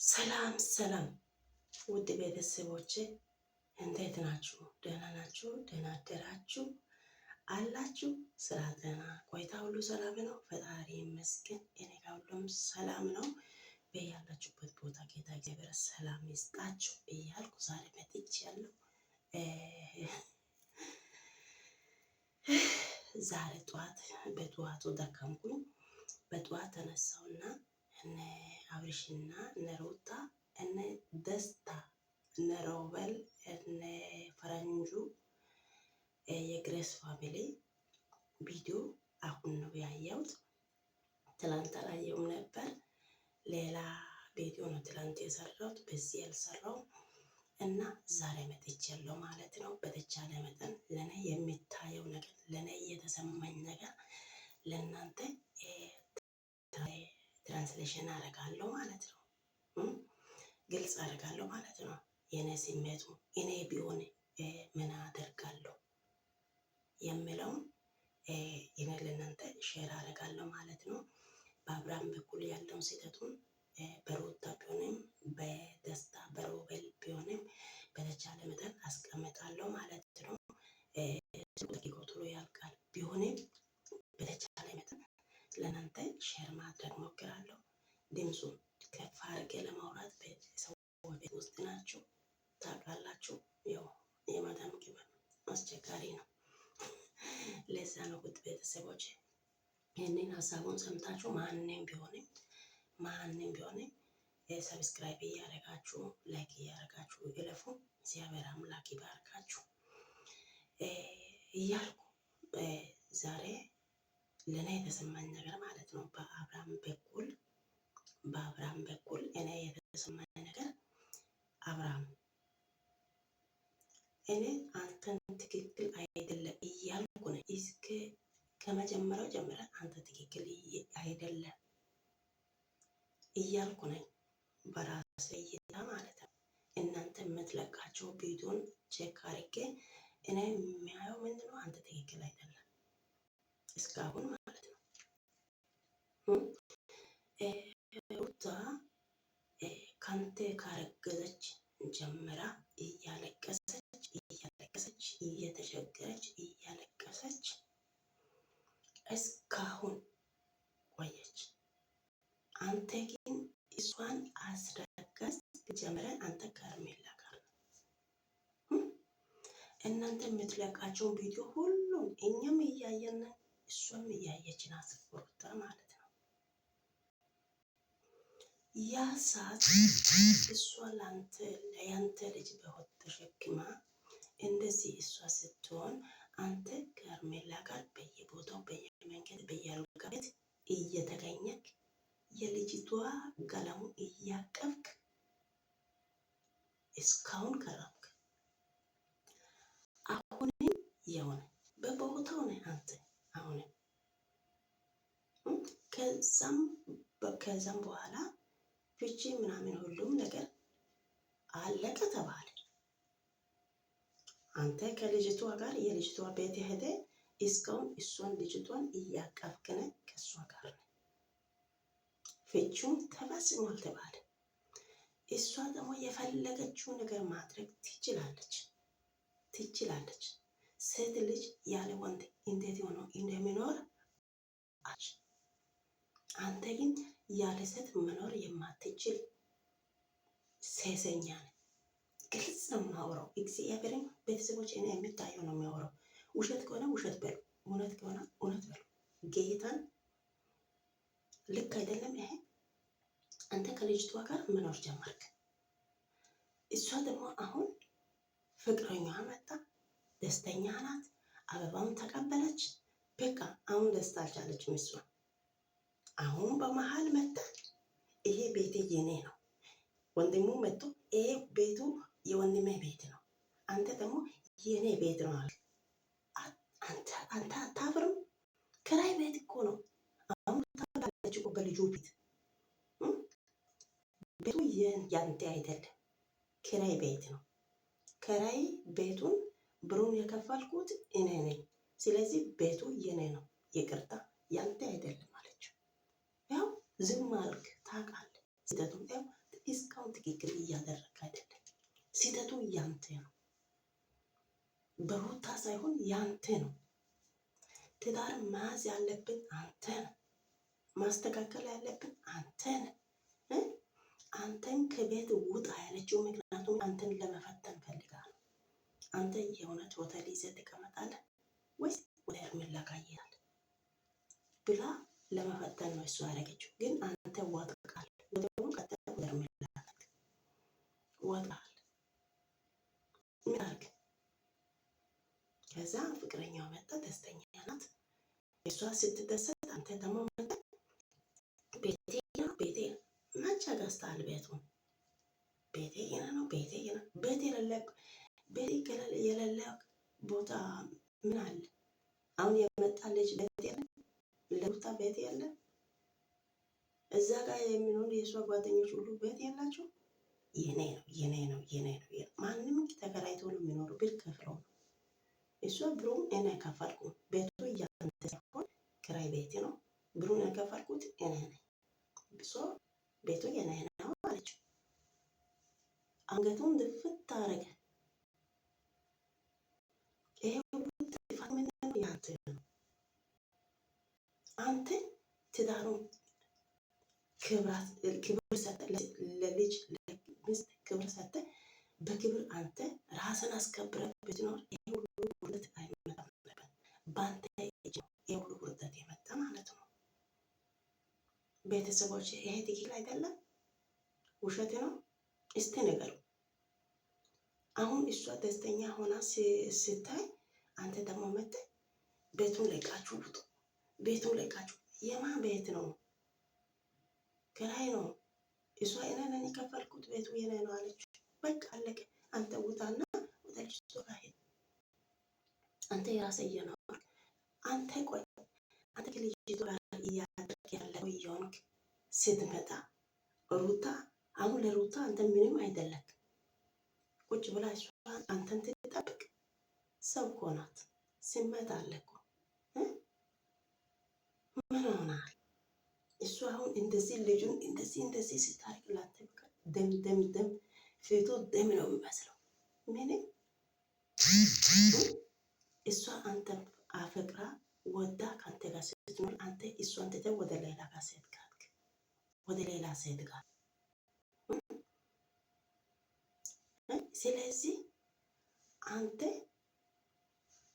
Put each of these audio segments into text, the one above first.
ሰላም ሰላም ውድ ቤተሰቦቼ እንዴት ናችሁ? ደህና ናችሁ? ደህና አደራችሁ አላችሁ? ስራ ጤና ቆይታ ሁሉ ሰላም ነው? ፈጣሪ ይመስገን እኔ ጋር ሁሉም ሰላም ነው። በያላችሁበት ቦታ ጌታ እግዚአብሔር ሰላም ይስጣችሁ እያልኩ ዛሬ መጥቻለሁ። ዛሬ በጠዋቱ ደከምኩኝ። በጠዋት ተነሳውና እነ አብርሽና እነ ሩታ እነ ደስታ እነ ሮበል እነ ፈረንጁ የግሬስ ፋሚሊ ቪዲዮ አሁን ነው ያየሁት። ትላንት አላየሁም ነበር። ሌላ ቪዲዮ ነው ትላንት የሰራሁት፣ በዚህ ያልሰራው እና ዛሬ መጥቻለሁ ማለት ነው። በተቻለ መጠን ለኔ የሚታየው ነገር ለኔ የተሰማኝ ነገር ለእናንተ ትራንስሌሽን አደርጋለሁ ማለት ነው። ግልጽ አደርጋለሁ ማለት ነው። የኔ ስሜቱ እኔ ቢሆን ምን አደርጋለሁ የሚለውን እኔ ለእናንተ ሼር አደርጋለሁ ማለት ነው። በአብርሃም በኩል ያለውን ስህተቱን በሩታ ቢሆንም በደስታ በሮቤል ቢሆንም በተቻለ መጠን አስቀምጣለሁ ማለት ነው። ቶሎ ያልቃል ቢሆንም በተቻለ መጠን ለእናንተ ሼር ማድረግ ሞክራለሁ። ድምፁን ከፍ አድርጌ ለማውራት ሰው ቤት ውስጥ ናቸው ታውቃላችሁ። ያው የማዳም ቅመም አስቸጋሪ ነው። ለዛ ነው ውድ ቤተሰቦች ይህንን ሀሳቡን ሰምታችሁ ማንም ቢሆንም ሰብስክራይብ እያደረጋችሁ ላይክ እያደረጋችሁ እለፉ። እግዚአብሔር አምላክ ይባርካችሁ እያልኩ ዛሬ ለእኔ የተሰማኝ ነገር ማለት ነው። በአብርሃም በኩል እኔ የተሰማኝ ነገር አብርሃም እኔ አንተን ትክክል አይደለም እያልኩ ነው። እስከ ከመጀመሪያው ጀምረን አንተ ትክክል አይደለም እያልኩ ነኝ፣ በራሴ እይታ ማለት ነው። እናንተ የምትለቃቸው ቪዲዮን ቼክ አድርጌ እኔ የሚያየው ምንድነው አንተ ትክክል አይደለም እስካሁን ማለት ነው። ሩታ ካንተ ካረገዘች ጀምራ እያለቀሰች እያለቀሰች እስካሁን ቆየች። አንተ ግን እሷን አስረገዝ ጀምረ አንተ ከርሜላ ጋር እናንተ የምትለቃቸው ቪዲዮ ሁሉም እኛም እያየን እሷም እያየች ናት ሩታ ማለት ነው። ያ ሰዓት እሷ ለያንተ ልጅ በሆድ ተሸክማ እንደዚህ እሷ ስትሆን አንተ ከርሜላ ጋር በየቦታው በየመንገድ በየአልጋ ቤት እየተገኘክ የልጅቷ ገላሙ እያቀፍክ እስካሁን ከረምክ። አሁንም የሆነ በቦታው ነህ አንተ አሁንም ከዛም በኋላ ፍቺ ምናምን ሁሉም ነገር አለቀ ተባለ። አንተ ከልጅቷ ጋር የልጅቷ ቤት ሄደ እስካሁን እሷን ልጅቷን እያቀፍክነ ከእሷ ጋር ነው። ፍቺውን ተፈጽሟል ተባለ። እሷ ደግሞ የፈለገችው ነገር ማድረግ ትችላለች። ሴት ልጅ ያለ ወንድ እንዴት ሆኖ እንደሚኖር አንተ ግን ያለ ሴት መኖር የማትችል ሴሰኛ ነህ። ግልጽ ነው የማወራው። እግዚአብሔርን ቤተሰቦች እኔ የሚታየው ነው የሚያወራው። ውሸት ከሆነ ውሸት በሉ፣ እውነት ከሆነ እውነት በሉ። ጌታን ልክ አይደለም ይሄ። አንተ ከልጅቷ ጋር መኖር ጀመርክ። እሷ ደግሞ አሁን ፍቅረኛዋ መጣ፣ ደስተኛ ናት፣ አበባውን ተቀበለች። በቃ አሁን ደስታ አልቻለችም እሷ። አሁን በመሃል መጣ፣ ይሄ ቤቴ የኔ ነው። ወንድሙ መጥቶ ይሄ ቤቱ የወንድሜ ቤት ነው፣ አንተ ደግሞ የኔ ቤት ነው አለ። አንተ አታፍርም? ክራይ ቤት እኮ ነው። አሁን ታላለች እኮ በልጁ ቤት። ቤቱ ያንተ አይደለም፣ ክራይ ቤት ነው። ክራይ ቤቱን ብሩን የከፈልኩት እኔ ነኝ። ስለዚህ ቤቱ የኔ ነው፣ ይቅርታ ያንተ አይደለም አለችው። ያው ዝም አልክ፣ ታውቃለህ ስህተቱን። ያው እስካሁን ትክክል እያደረግ አይደለም። ስህተቱ ያንተ ነው፣ በሩታ ሳይሆን ያንተ ነው። ትዳር መያዝ ያለብን አንተ ነው። ማስተካከል ያለብን አንተ ነህ። አንተን ከቤት ውጣ ያለችው ምክንያቱም አንተን ለመፈተን ፈልጋ ነው። አንተ የእውነት ሆቴል ይዘህ ትቀመጣለህ ወይስ ወደ ሄርሜላ ጋር ትሄዳለህ ብላ ለመፈተን ነው እሱ ያደረገችው። ግን አንተ ዋጥቃል፣ ወደሆኑ ቀጥታ ወደ ሄርሜላ ዋጥቃል። ምን አድርግ? ከዛ ፍቅረኛው መጣ፣ ደስተኛ ናት። እሷ ስትደሰት አንተ ደግሞ መጣ ቤቴ ቤቴ መቼ ገዝተሃል ቤቱን? ቤቴ ነው ቤቴ ነው ቤት የሌለ ቦታ ምን አለ? አሁን የመጣ ልጅ ቤት የለ፣ ለሩታ ቤት የለ። እዛ ጋር የሚኖሩ የእሷ ጓደኞች ሁሉ ቤት የላቸው። የኔ ነው የኔ ነው የኔ ነው። ማንም ተከራይቶ ነው የሚኖሩ፣ ብል ከፍለው ነው። እሷ ብሩን እኔ ከፈልኩ፣ ቤቱ እያንተ ሳይሆን ክራይ ቤት ነው። ብሩን የከፈልኩት እኔ ነኝ። ቤቱ የኔ ነው አለችው። አንገቱን ድፍት አረገ። ይሄ ሁሉ ጥፋት ምንድን ነው? ያንተ ነው። አንተ ትዳሩን ክብር ሰጠ፣ ለልጅ ለሚስት ክብር ሰጠ። በክብር አንተ ራስን አስከብረ ብትኖር ይሄ ሁሉ ውርደት አይመጣም ነበር። በአንተ እጅ ነው ይሄ ሁሉ ውርደት የመጣ ማለት ነው። ቤተሰቦች ይሄ ትክክል አይደለም፣ ውሸት ነው። እስቲ ንገሩ። አሁን እሷ ደስተኛ ሆና ስታይ አንተ ደግሞ መጥተህ ቤቱን ለቃችሁ ውጡ፣ ቤቱን ለቃችሁ። የማን ቤት ነው? ክራይ ነው። እሷ እኔ ነኝ የከፈልኩት፣ ቤቱ የኔ ነው አለች። በቃ አለቀ። አንተ ውጣና ወደ ልጅቷ ጋር ሄድ። አንተ የራስህ እየኖርክ አንተ ቆይ አንተ ከልጅቷ ጋር እያደረግ ያለው እየሆንክ ስትመጣ ሩታ አሁን ለሩታ አንተ ምንም አይደለም። ቁጭ ብላ እሷ አንተን ትጠብቅ። ሰው እኮ ናት፣ ስሜት አለ እኮ። ምን ሆናል? እሱ አሁን እንደዚህ ልጁን እንደዚህ ስታርቅላት ደም ፊቱ ደም ነው የሚመስለው። ምንም እሷ አንተ አፈቅራ ወዳ ከአንተ ጋር ስትኖር አንተ እሷን ትተህ ወደ ሌላ ጋር ሴት ጋር ወደ ሌላ ሴት ጋር ስለዚህ አንተ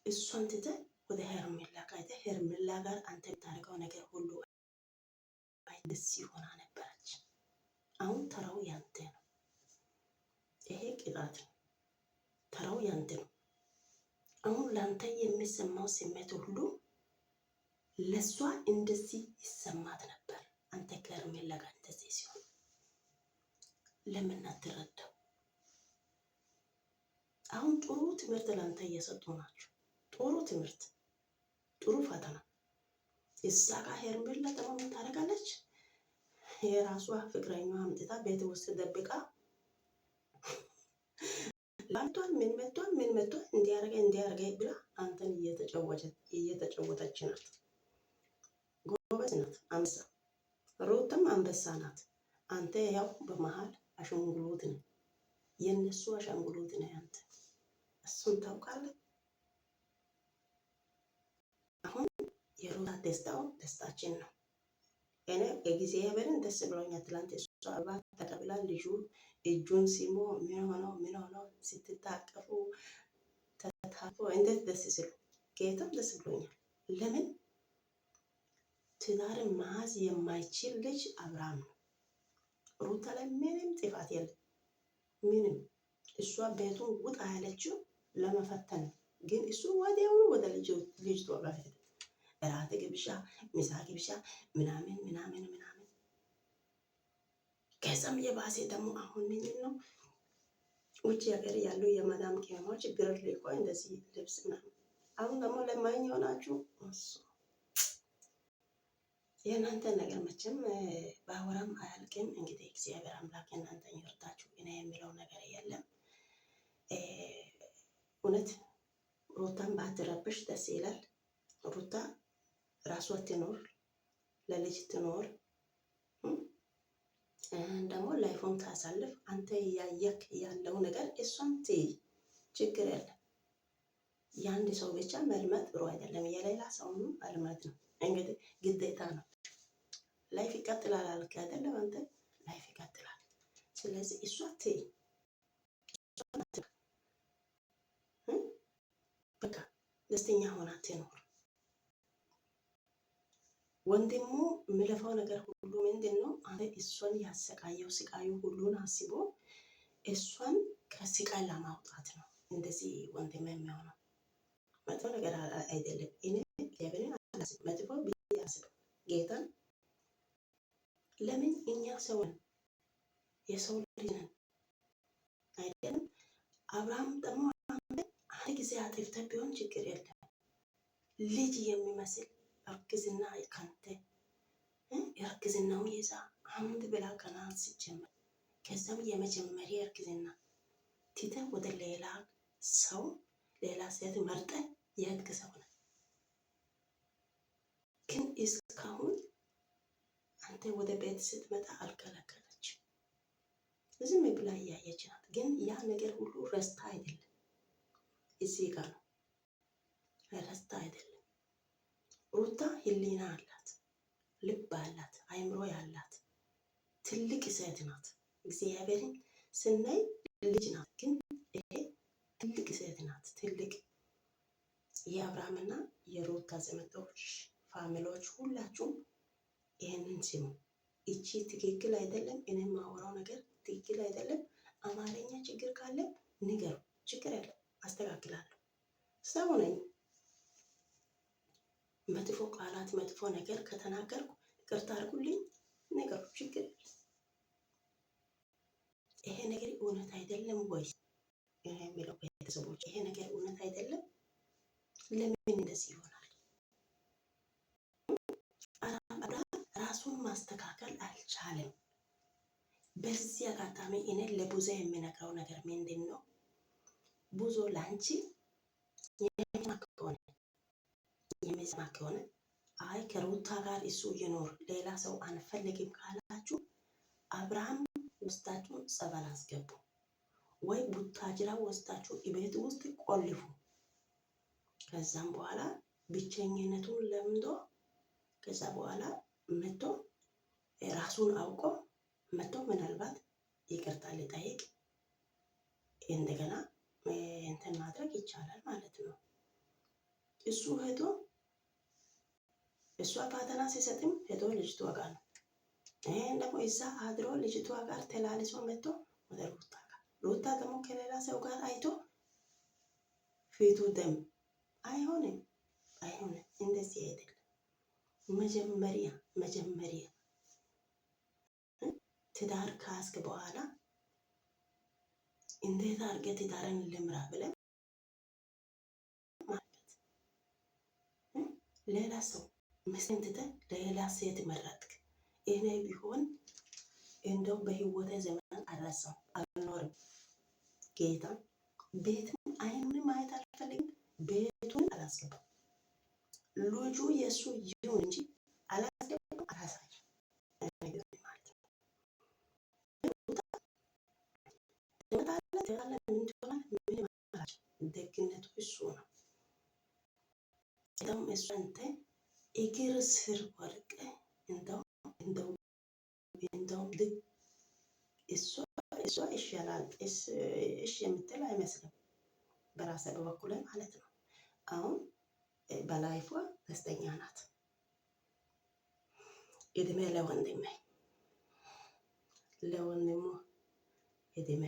እሷን ትተህ ወደ ሄርሜላ ጋር ሄደህ ሄርሜላ ጋር አንተ የምታደርገው ነገር ሁሉ ደስ ይሆና ነበረች። አሁን ተራው ያንተ ነው። ይሄ ቅጣት ነው። ተራው ያንተ ነው። አሁን ለአንተ የሚሰማው ስሜት ሁሉ ለሷ እንደዚህ ይሰማት ነበር። አንተ ከሄርሜላ ጋር እንደዚህ ሲሆን ለምን አትረዳው? አሁን ጥሩ ትምህርት ለአንተ እየሰጡ ናቸው። ጥሩ ትምህርት፣ ጥሩ ፈተና። እዛ ጋር ሄርሜላ ደግሞ ምን ታደርጋለች? የራሷ ፍቅረኛ አምጥታ ቤት ውስጥ ደብቃ ላልቷል ምን መቷል እንዲያረገ ብላ አንተን እየተጫወተች ናት። ጎበዝ ናት፣ አንበሳ። ሩትም አንበሳ ናት። አንተ ያው በመሃል አሻንጉሊት ነው፣ የነሱ አሻንጉሊት ነው አንተ። እሱን ታውቃለህ። አሁን የሩታ ደስታው ደስታችን ነው። እኔ እግዚአብሔርን ደስ ብሎኛል። ትላንት እሷ አበባ ተቀብላ ልጁ እጁን ሲሞ ምን ሆነው ስትታቀፉ ተታፎ እንዴት ደስ ሲሉ ጌታም ደስ ብሎኛል። ለምን ትዳርን መያዝ የማይችል ልጅ አብርሃም ነው። ሩታ ላይ ምንም ጥፋት የለም። ምንም እሷ ቤቱን ውጣ ያለችው ለመፈተን ግን እሱ ወዲያውኑ ወደ ልጅቷ ጋር ሄደ። እራት ግብዣ፣ ምሳ ግብዣ ምናምን ከዛም የባሴ ደግሞ አሁን ምንድን ነው ውጭ ሀገር ያሉ የማዳም ቅመሞች ብር ልኮ እንደዚህ ልብስ ምናምን። አሁን ደግሞ ለማኝ የሆናችሁ የእናንተ ነገር መቼም በአወራም አያልቅም። እንግዲህ እግዚአብሔር አምላክ እናንተን ይርዳችሁ። እኔ የሚለው ነገር የለም። እውነት ሩታን ባትረብሽ ደስ ይላል። ሩታ ራሷ ትኖር፣ ለልጅ ትኖር። ደግሞ ላይፎን ታሳልፍ። አንተ እያየክ ያለው ነገር እሷን ትይ፣ ችግር የለም። የአንድ ሰው ብቻ መልመድ ጥሩ አይደለም፣ የሌላ ሰውን መልመድ ነው እንግዲህ ግዴታ ነው። ላይፍ ይቀጥላል አልክ አይደለም? አንተ ላይፍ ይቀጥላል። ስለዚህ እሷ ትይ፣ በቃ ደስተኛ ሆና ትኖር። ወንድሙ የሚለፋው ነገር ሁሉ ምንድን ነው? አንተ እሷን ያሰቃየው ስቃዩ ሁሉን አስቦ እሷን ከስቃይ ለማውጣት ነው እንደዚህ ወንድም የሚሆነው። መጥፎ ነገር አይደለም። እኔ እግዚአብሔርን አላስብም መጥፎ ብዬ አላስብም ጌታን። ለምን እኛ ሰውን የሰው ልጅ ነን አይደለም? አብርሃም ደግሞ አንድ ጊዜ አጥፍተህ ቢሆን ችግር የለም። ልጅ የሚመስል እርግዝና ካንተ እርግዝናው ይዛ አንድ ብላ ገና ሲጀመር ከዛም የመጀመሪያ እርግዝና ትተህ ወደ ሌላ ሰው ሌላ ሴት መርጠህ የህግ ሰው ነህ። ግን እስካሁን አንተ ወደ ቤት ስትመጣ አልከለከለች፣ ዝም ብላ እያየች ናት። ግን ያ ነገር ሁሉ ረስታ አይደለም፣ እዚህ ጋር ነው ረስታ አይደለም። ሩታ ህሊና አላት፣ ልብ አላት፣ አይምሮ ያላት ትልቅ ሴት ናት። እግዚአብሔርን ስናይ ልጅ ናት፣ ግን ይሄ ትልቅ ሴት ናት። ትልቅ የአብርሃምና የሩታ ዘመዶች ፋሚሊዎች ሁላችሁም ይህንን ስሙ። እቺ ትክክል አይደለም፣ እኔ የማወራው ነገር ትክክል አይደለም። አማርኛ ችግር ካለ ንገሩ፣ ችግር የለም፣ አስተካክላለሁ። ሰው ነኝ። መጥፎ ቃላት መጥፎ ነገር ከተናገርኩ ይቅርታ አድርጉልኝ፣ ነገሩ ችግር የለም። ይሄ ነገር እውነት አይደለም ወይ የሚለው ቤተሰቦች፣ ይሄ ነገር እውነት አይደለም። ለምን እንደዚህ ይሆናል? አብርሃም ራሱን ማስተካከል አልቻለም። በዚህ አጋጣሚ እኔ ለቡዜ የሚነግረው ነገር ምንድን ነው? ብዙ ላንቺ የሚሰማ ከሆነ አይ ከሩታ ጋር እሱ ይኖር ሌላ ሰው አንፈልግም ካላችሁ አብርሃም ውስጣችሁ ጸበል አስገቡ፣ ወይ ቡታጅራ ወስዳችሁ ቤት ውስጥ ቆልፉ። ከዛም በኋላ ብቸኝነቱን ለምዶ ከዛ በኋላ መጥቶ ራሱን አውቆ መጥቶ ምናልባት ይቅርታ ሊጠይቅ እንደገና እንትን ማድረግ ይቻላል ማለት ነው። እሱ ሄዶ እሷ ፋተና ሲሰጥም ሄዶ ልጅቷ ጋር ነው። ይሄን ደግሞ እዛ አድሮ ልጅቷ ጋር ተላልሶ መጥቶ ወደ ሩታ ጋር፣ ሩታ ደግሞ ከሌላ ሰው ጋር አይቶ ፊቱ ደም አይሆንም፣ አይሆንም። እንደዚህ አይደለም። መጀመሪያ ትዳር ካስክ በኋላ እንዴት አድርገህ ትዳርን ልምራ ብለን ማለት ሌላ ሰው ሚስትን ትተህ ለሌላ ሴት መረጥክ። እኔ ቢሆን እንደው በህይወቴ ዘመን አልረሳም፣ አልኖርም። ጌታ ቤቱን አይኑን ማየት አልፈልግም፣ ቤቱን አላስገባም። ልጁ የእሱ ይሁን እንጂ አላስገባም፣ አላሳይም ማለት ነው። ደግነቱ እሱ ነው። እንደውም እሱ አንተ እግር ስር ወርቅ እንደውም እሷ ይሻላል እሺ የምትል አይመስልም፣ በራሴ በበኩል ማለት ነው። አሁን በላይፏ ደስተኛ ናት። እድሜ ለወንድሜ እድሜ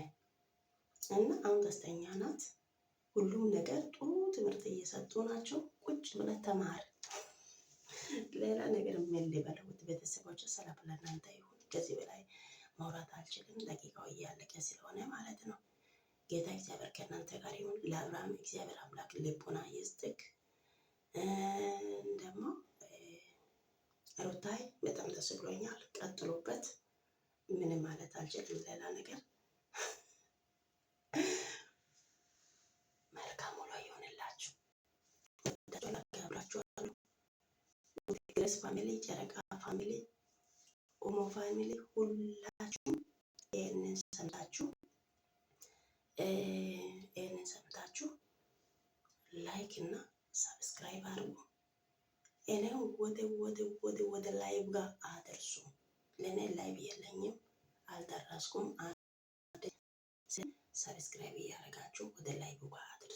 እና አሁን ደስተኛ ናት። ሁሉም ነገር ጥሩ ትምህርት እየሰጡ ናቸው። ቁጭ ብለህ ተማር። ሌላ ነገር ምን ልበለው? ቤተሰቦች ሰላም ለእናንተ ይሁን። ከዚህ በላይ ማውራት አልችልም፣ ደቂቃው እያለቀ ስለሆነ ማለት ነው። ጌታ እግዚአብሔር ከእናንተ ጋር ይሁን። ለአብርሃም እግዚአብሔር አምላክ ልቦና ይስጥክ። ደግሞ ሩታይ በጣም ደስ ብሎኛል። ቀጥሎበት። ምንም ማለት አልችልም ሌላ ነገር። መልካም ውሎ ይሆንላችሁ። ግሬስ ፋሚሊ፣ ጨረቃ ፋሚሊ፣ ኦሞ ፋሚሊ ሁላችሁ ይህንን ሰምታችሁ ላይክ እና ሰብስክራይብ አድርጉ። እኔው ወደ ላይቭ ጋር አደርሱ። ለእኔ ላይቭ የለኝም፣ አልደረስኩም። ሰብስክራይብ እያደረጋችሁ ወደ ላይቭ ጋር አድርሱ።